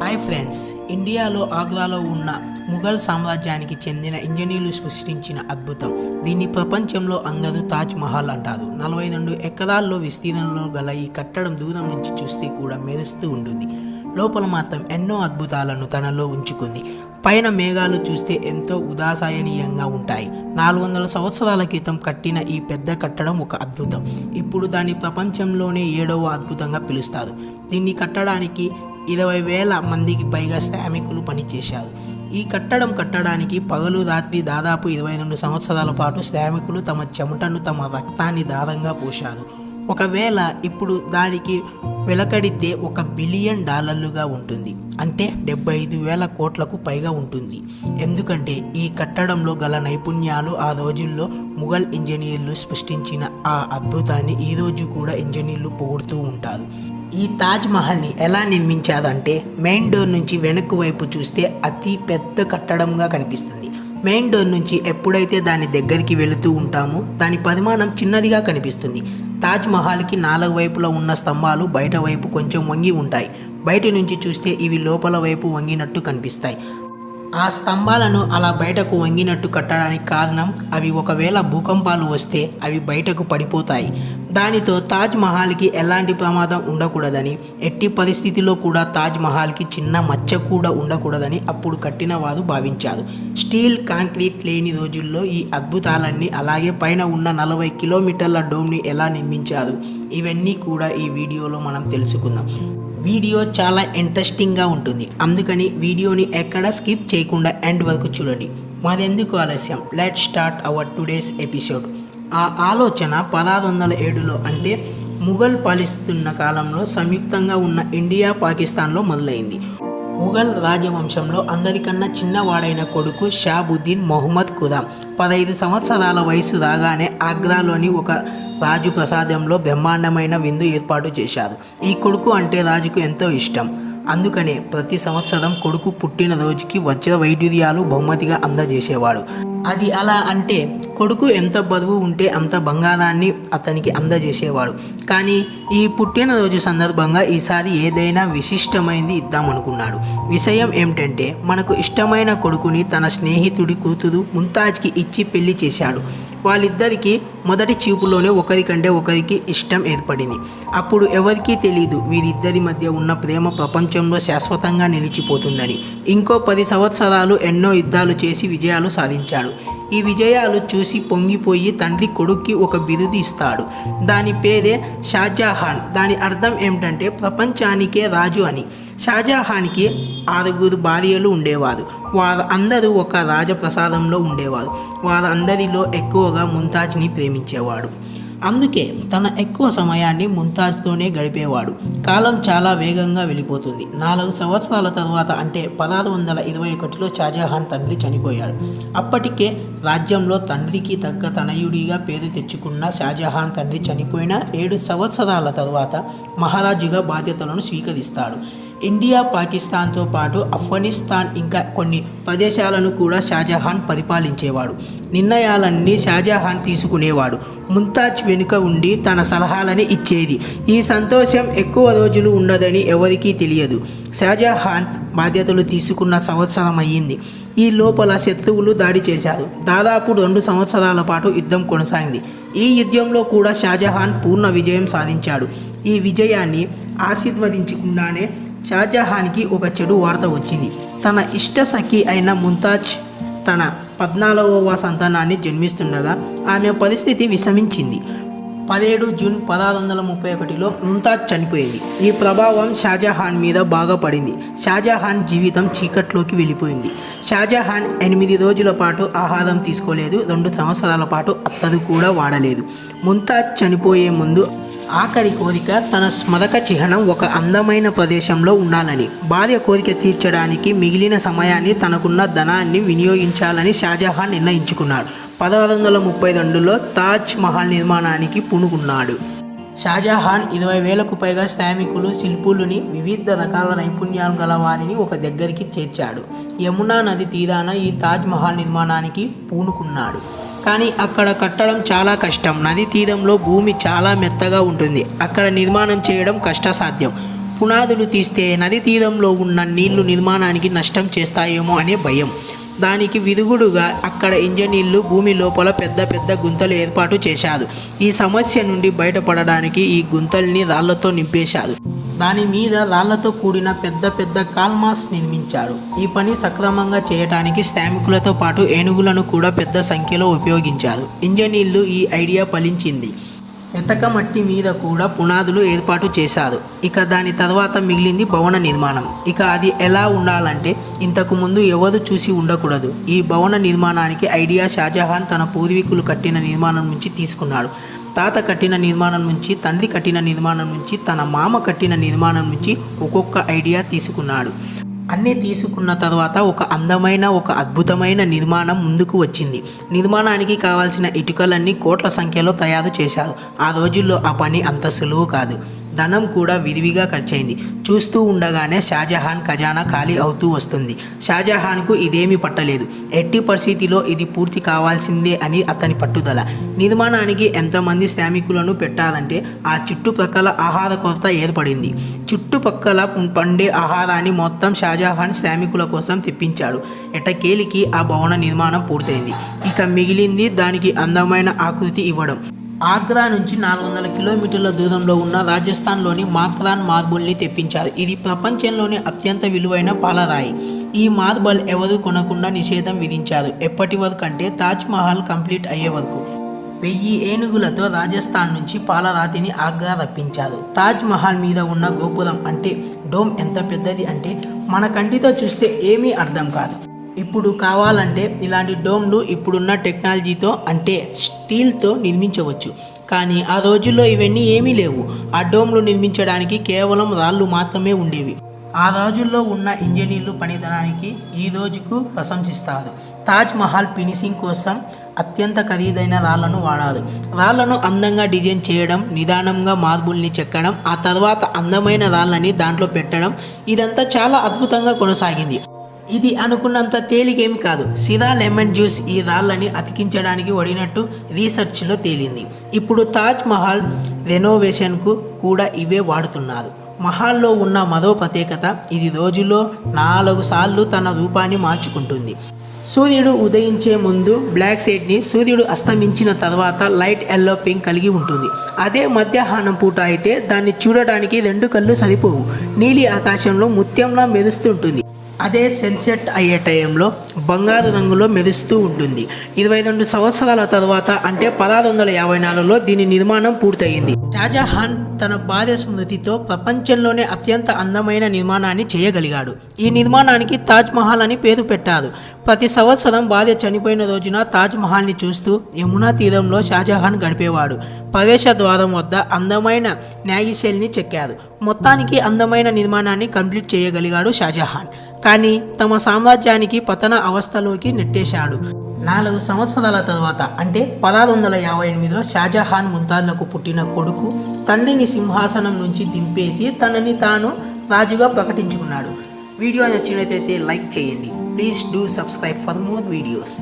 Hi friends, ఇండియాలో ఆగ్రాలో ఉన్న ముఘల్ సామ్రాజ్యానికి చెందిన ఇంజనీర్లు సృష్టించిన అద్భుతం. దీన్ని ప్రపంచంలో అందరూ తాజ్ మహల్ అంటారు. 42 ఎకరాల్లో విస్తీర్ణంలో గల ఈ కట్టడం దూరం నుంచి చూస్తే కూడా మెరుస్తూ ఉంటుంది. లోపల మాత్రం ఎన్నో అద్భుతాలను తనలో ఉంచుకుంది. పైన మేఘాలు చూస్తే ఎంతో ఉదాసయనీయంగా ఉంటాయి. 400 సంవత్సరాల క్రితం కట్టిన ఈ పెద్ద కట్టడం ఒక అద్భుతం. ఇప్పుడు దాన్ని ప్రపంచంలోనే 7వ అద్భుతంగా పిలుస్తారు. దీన్ని కట్టడానికి 20,000 మందికి పైగా శ్రామికులు పనిచేశారు. ఈ కట్టడం కట్టడానికి పగలు రాత్రి దాదాపు 22 సంవత్సరాల పాటు శ్రామికులు తమ చెమటను, తమ రక్తాన్ని దారంగా పోశారు. ఒకవేళ ఇప్పుడు దానికి వెలకడితే $1 బిలియన్ ఉంటుంది. అంటే 75,000 కోట్లకు పైగా ఉంటుంది. ఎందుకంటే ఈ కట్టడంలో గల నైపుణ్యాలు ఆ రోజుల్లో ముఘల్ ఇంజనీర్లు సృష్టించిన ఆ అద్భుతాన్ని ఈరోజు కూడా ఇంజనీర్లు పొగుడుతూ ఉంటారు. ఈ తాజ్ మహల్ని ఎలా నిర్మించారంటే, మెయిన్ డోర్ నుంచి వెనక్కు వైపు చూస్తే అతి పెద్ద కట్టడంగా కనిపిస్తుంది. మెయిన్ డోర్ నుంచి ఎప్పుడైతే దాని దగ్గరికి వెళుతూ ఉంటామో దాని పరిమాణం చిన్నదిగా కనిపిస్తుంది. తాజ్ మహల్కి 4 వైపులా ఉన్న స్తంభాలు బయట వైపు కొంచెం వంగి ఉంటాయి. బయట నుంచి చూస్తే ఇవి లోపల వైపు వంగినట్టు కనిపిస్తాయి. ఆ స్తంభాలను అలా బయటకు వంగినట్టు కట్టడానికి కారణం, అవి ఒకవేళ భూకంపాలు వస్తే అవి బయటకు పడిపోతాయి. దానితో తాజ్ మహల్కి ఎలాంటి ప్రమాదం ఉండకూడదని, ఎట్టి పరిస్థితిలో కూడా తాజ్ మహల్కి చిన్న మచ్చ కూడా ఉండకూడదని అప్పుడు కట్టిన వారు భావించారు. స్టీల్, కాంక్రీట్ లేని రోజుల్లో ఈ అద్భుతాలన్నీ, అలాగే పైన ఉన్న 40 కిలోమీటర్ల డోమ్ని ఎలా నిర్మించారు, ఇవన్నీ కూడా ఈ వీడియోలో మనం తెలుసుకుందాం. వీడియో చాలా ఇంట్రెస్టింగ్గా ఉంటుంది. అందుకని వీడియోని ఎక్కడ స్కిప్ చేయకుండా ఎండ్ వరకు చూడండి. మాదెందుకు ఆలస్యం, let start our today's episode. ఆ ఆలోచన 1607లో, అంటే ముఘల్ పాలిస్తున్న కాలంలో సంయుక్తంగా ఉన్న ఇండియా, పాకిస్తాన్లో మొదలైంది. ముఘల్ రాజవంశంలో అందరికన్నా చిన్నవాడైన కొడుకు షాబుద్దీన్ మొహమ్మద్ ఖురామ్ 15 సంవత్సరాల వయసు రాగానే ఆగ్రాలోని ఒక రాజు ప్రసాదంలో బ్రహ్మాండమైన విందు ఏర్పాటు చేశారు. ఈ కొడుకు అంటే రాజుకు ఎంతో ఇష్టం. అందుకనే ప్రతి సంవత్సరం కొడుకు పుట్టినరోజుకి వజ్ర వైడూర్యాలు బహుమతిగా అందజేసేవాడు. అది అలా అంటే కొడుకు ఎంత బరువు ఉంటే అంత బంగారాన్ని అతనికి అందజేసేవాడు. కానీ ఈ పుట్టినరోజు సందర్భంగా ఈసారి ఏదైనా విశిష్టమైనది ఇద్దామనుకున్నాడు. విషయం ఏమిటంటే, మనకు ఇష్టమైన కొడుకుని తన స్నేహితుడి కూతురు ముంతాజ్కి ఇచ్చి పెళ్లి చేశాడు. వాళ్ళిద్దరికీ మొదటి చూపులోనే ఒకరికంటే ఒకరికి ఇష్టం ఏర్పడింది. అప్పుడు ఎవరికీ తెలీదు వీరిద్దరి మధ్య ఉన్న ప్రేమ ప్రపంచంలో శాశ్వతంగా నిలిచిపోతుందని. ఇంకో 10 సంవత్సరాలు ఎన్నో యుద్ధాలు చేసి విజయాలు సాధించాడు. ఈ విజయాలు చూసి పొంగిపోయి తండ్రి కొడుక్కి ఒక బిరుదు ఇస్తాడు. దాని పేరే షాజహాన్. దాని అర్థం ఏమిటంటే ప్రపంచానికే రాజు అని. షాజహాన్కి 6 భార్యలు ఉండేవారు. వారు అందరూ ఒక రాజప్రసాదంలో ఉండేవారు. వారందరిలో ఎక్కువగా ముంతాజ్ని ప్రేమించేవాడు. అందుకే తన ఎక్కువ సమయాన్ని ముంతాజ్తోనే గడిపేవాడు. కాలం చాలా వేగంగా వెళ్ళిపోతుంది. 4 సంవత్సరాల తర్వాత, అంటే 1621లో షాజహాన్ తండ్రి చనిపోయాడు. అప్పటికే రాజ్యంలో తండ్రికి తగ్గ తనయుడిగా పేరు తెచ్చుకున్న షాజహాన్ తండ్రి చనిపోయిన 7 సంవత్సరాల తర్వాత మహారాజుగా బాధ్యతలను స్వీకరిస్తాడు. ఇండియా, పాకిస్తాన్తో పాటు ఆఫ్ఘనిస్తాన్, ఇంకా కొన్ని ప్రదేశాలను కూడా షాజహాన్ పరిపాలించేవాడు. నిర్ణయాలన్నీ షాజహాన్ తీసుకునేవాడు. ముంతాజ్ వెనుక ఉండి తన సలహాలని ఇచ్చేది. ఈ సంతోషం ఎక్కువ రోజులు ఉండదని ఎవరికీ తెలియదు. షాజహాన్ బాధ్యతలు తీసుకున్న సంవత్సరం అయ్యింది. ఈ లోపల శత్రువులు దాడి చేశారు. దాదాపు 2 సంవత్సరాల పాటు యుద్ధం కొనసాగింది. ఈ యుద్ధంలో కూడా షాజహాన్ పూర్ణ విజయం సాధించాడు. ఈ విజయాన్ని ఆశీర్వదించకుండానే షాజహాన్కి ఒక చెడు వార్త వచ్చింది. తన ఇష్ట సఖి అయిన ముంతాజ్ తన 14వ సంతానాన్ని జన్మిస్తుండగా ఆమె పరిస్థితి విషమించింది. 17 జూన్ 1631లో ముంతాజ్ చనిపోయింది. ఈ ప్రభావం షాజహాన్ మీద బాగా పడింది. షాజహాన్ జీవితం చీకట్లోకి వెళ్ళిపోయింది. షాజహాన్ 8 రోజుల పాటు ఆహారం తీసుకోలేదు. 2 సంవత్సరాల పాటు అత్తరు కూడా వాడలేదు. ముంతాజ్ చనిపోయే ముందు ఆఖరి కోరిక తన స్మరక చిహ్నం ఒక అందమైన ప్రదేశంలో ఉండాలని. భార్య కోరిక తీర్చడానికి మిగిలిన సమయాన్ని తనకున్న ధనాన్ని వినియోగించాలని షాజహాన్ నిర్ణయించుకున్నాడు. 1632లో తాజ్ మహల్ నిర్మాణానికి పూనుకున్నాడు. షాజహాన్ 20,000కు పైగా శ్రామికులు, శిల్పులని, వివిధ రకాల నైపుణ్యాలు గల వారిని ఒక దగ్గరికి చేర్చాడు. యమునా నది తీరాన ఈ తాజ్ మహల్ నిర్మాణానికి పూనుకున్నాడు. కానీ అక్కడ కట్టడం చాలా కష్టం. నది తీరంలో భూమి చాలా మెత్తగా ఉంటుంది. అక్కడ నిర్మాణం చేయడం కష్టసాధ్యం. పునాదులు తీస్తే నది తీరంలో ఉన్న నీళ్లు నిర్మాణానికి నష్టం చేస్తాయేమో అనే భయం. దానికి విరుగుడుగా అక్కడ ఇంజనీర్లు భూమి లోపల పెద్ద పెద్ద గుంతలు ఏర్పాటు చేశారు. ఈ సమస్య నుండి బయటపడడానికి ఈ గుంతల్ని రాళ్లతో నింపేశారు. దాని మీద రాళ్లతో కూడిన పెద్ద పెద్ద కాల్మాస్ నిర్మించారు. ఈ పని సక్రమంగా చేయడానికి శ్రామికులతో పాటు ఏనుగులను కూడా పెద్ద సంఖ్యలో ఉపయోగించారు. ఇంజనీర్లు ఈ ఐడియా ఫలించింది. ఎతక మట్టి మీద కూడా పునాదులు ఏర్పాటు చేశారు. ఇక దాని తర్వాత మిగిలింది భవన నిర్మాణం. ఇక అది ఎలా ఉండాలంటే ఇంతకు ముందు ఎవరు చూసి ఉండకూడదు. ఈ భవన నిర్మాణానికి ఐడియా షాజహాన్ తన పూర్వీకులు కట్టిన నిర్మాణం నుంచి తీసుకున్నాడు. తాత కట్టిన నిర్మాణం నుంచి, తండ్రి కట్టిన నిర్మాణం నుంచి, తన మామ కట్టిన నిర్మాణం నుంచి ఒక్కొక్క ఐడియా తీసుకున్నాడు. అన్నీ తీసుకున్న తర్వాత ఒక అద్భుతమైన నిర్మాణం ముందుకు వచ్చింది. నిర్మాణానికి కావాల్సిన ఇటుకలన్నీ కోట్ల సంఖ్యలో తయారు చేశారు. ఆ రోజుల్లో ఆ పని అంత సులువు కాదు. ధనం కూడా విరివిగా ఖర్చయింది. చూస్తూ ఉండగానే షాజహాన్ ఖజానా ఖాళీ అవుతూ వస్తుంది. షాజహాన్కు ఇదేమీ పట్టలేదు. ఎట్టి పరిస్థితిలో ఇది పూర్తి కావాల్సిందే అని అతని పట్టుదల. నిర్మాణానికి ఎంతమంది శ్రామికులను పెట్టాలంటే ఆ చుట్టుపక్కల ఆహార కొరత ఏర్పడింది. చుట్టుపక్కల పండే ఆహారాన్ని మొత్తం షాజహాన్ శ్రామికుల కోసం తెప్పించాడు. ఎటకేలికి ఆ భవన నిర్మాణం పూర్తయింది. ఇక మిగిలింది దానికి అందమైన ఆకృతి ఇవ్వడం. ఆగ్రా నుంచి 400 కిలోమీటర్ల దూరంలో ఉన్న రాజస్థాన్లోని మాక్రాన్ మార్బుల్ని తెప్పించారు. ఇది ప్రపంచంలోని అత్యంత విలువైన పాలరాయి. ఈ మార్బల్ ఎవరు కొనకుండా నిషేధం విధించారు. ఎప్పటి వరకు అంటే తాజ్ మహల్ కంప్లీట్ అయ్యే వరకు. 1000 ఏనుగులతో రాజస్థాన్ నుంచి పాలరాతిని ఆగ్రా రప్పించారు. తాజ్ మహల్ మీద ఉన్న గోపురం అంటే డోమ్ ఎంత పెద్దది అంటే మన కంటితో చూస్తే ఏమీ అర్థం కాదు. ఇప్పుడు కావాలంటే ఇలాంటి డోమ్లు ఇప్పుడున్న టెక్నాలజీతో అంటే స్టీల్తో నిర్మించవచ్చు. కానీ ఆ రోజుల్లో ఇవన్నీ ఏమీ లేవు. ఆ డోమ్లు నిర్మించడానికి కేవలం రాళ్ళు మాత్రమే ఉండేవి. ఆ రోజుల్లో ఉన్న ఇంజనీర్లు పనితనానికి ఈ రోజుకు ప్రశంసిస్తారు. తాజ్ మహల్ ఫినిషింగ్ కోసం అత్యంత ఖరీదైన రాళ్లను వాడారు. రాళ్లను అందంగా డిజైన్ చేయడం, నిదానంగా మార్బుల్ని చెక్కడం, ఆ తర్వాత అందమైన రాళ్ళని దాంట్లో పెట్టడం, ఇదంతా చాలా అద్భుతంగా కొనసాగింది. ఇది అనుకున్నంత తేలికేమి కాదు. సిరా లెమన్ జ్యూస్ ఈ రాళ్ళని అతికించడానికి వాడినట్టు రీసెర్చ్లో తేలింది. ఇప్పుడు తాజ్ మహల్ రెనోవేషన్కు కూడా ఇవే వాడుతున్నారు. మహల్లో ఉన్న మరో ప్రత్యేకత, ఇది రోజులో 4 సార్లు తన రూపాన్ని మార్చుకుంటుంది. సూర్యుడు ఉదయించే ముందు బ్లాక్ షేడ్ని, సూర్యుడు అస్తమించిన తర్వాత లైట్ ఎల్లో పింక్ కలిగి ఉంటుంది. అదే మధ్యాహ్నం పూట అయితే దాన్ని చూడడానికి 2 కళ్ళు సరిపోవు. నీలి ఆకాశంలో ముత్యంలా మెరుస్తుంటుంది. అదే సన్సెట్ అయ్యే టైంలో బంగారు రంగులో మెరుస్తూ ఉంటుంది. 22 సంవత్సరాల తర్వాత అంటే 1654లో దీని నిర్మాణం పూర్తయింది. షాజహాన్ తన భార్య స్మృతితో ప్రపంచంలోనే అత్యంత అందమైన నిర్మాణాన్ని చేయగలిగాడు. ఈ నిర్మాణానికి తాజ్ మహల్ అని పేరు పెట్టారు. ప్రతి సంవత్సరం భార్య చనిపోయిన రోజున తాజ్ మహల్ని చూస్తూ యమునా తీరంలో షాజహాన్ గడిపేవాడు. ప్రవేశ ద్వారం వద్ద అందమైన న్యాగిషెల్ని చెక్కారు. మొత్తానికి అందమైన నిర్మాణాన్ని కంప్లీట్ చేయగలిగాడు షాజహాన్. కానీ తమ సామ్రాజ్యానికి పతన అవస్థలోకి నెట్టేశాడు. 4 సంవత్సరాల తర్వాత అంటే 1658లో షాజహాన్ ముంతాజ్లకు పుట్టిన కొడుకు తండ్రిని సింహాసనం నుంచి దింపేసి తనని తాను రాజుగా ప్రకటించుకున్నాడు. వీడియో నచ్చినట్లయితే లైక్ చేయండి. Please do subscribe for more videos.